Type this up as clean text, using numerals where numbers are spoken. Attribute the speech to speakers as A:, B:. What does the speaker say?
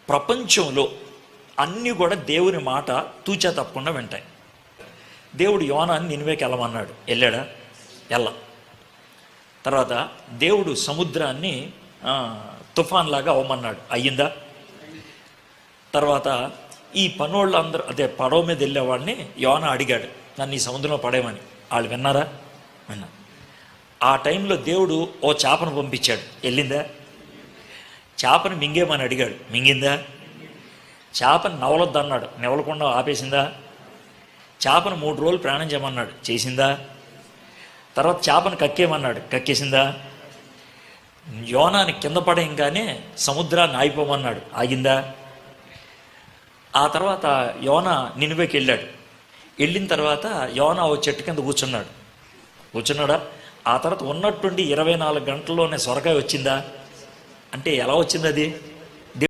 A: ప్రపంచంలో అన్నీ కూడా దేవుని మాట తూచా తప్పకుండా వింటాయి. దేవుడు యోనాని నినివేకి వెళ్ళమన్నాడు, వెళ్ళాడా? వెళ్ళ. తర్వాత దేవుడు సముద్రాన్ని తుఫాన్ లాగా అవ్వమన్నాడు, అయ్యిందా? తర్వాత ఈ పనోళ్ళు అందరూ అదే పడవ మీద వెళ్ళేవాడిని యోనా అడిగాడు, నన్ను ఈ సముద్రంలో పడేయమని. వాళ్ళు విన్నారా? విన్నారు. ఆ టైంలో దేవుడు ఓ చేపను పంపించాడు, వెళ్ళిందా? చేపను మింగేమని అడిగాడు, మింగిందా? చేపను నవలొద్దు అన్నాడు, నవలకుండా ఆపేసిందా? చేపను 3 రోజులు ప్రయాణం చేయమన్నాడు, చేసిందా? తర్వాత చేపను కక్కేమన్నాడు, కక్కేసిందా? యోనాని కింద పడేయంగానే సముద్రాన్ని ఆగిపోమన్నాడు, ఆగిందా? ఆ తర్వాత యోనా నినివేకి వెళ్ళాడు. వెళ్ళిన తర్వాత యోనా ఓ చెట్టు కింద కూర్చున్నాడా? ఆ తర్వాత ఉన్నట్టుండి 24 గంటల్లోనే సొరకాయ వచ్చిందా? అంటే ఎలా వచ్చింది అది?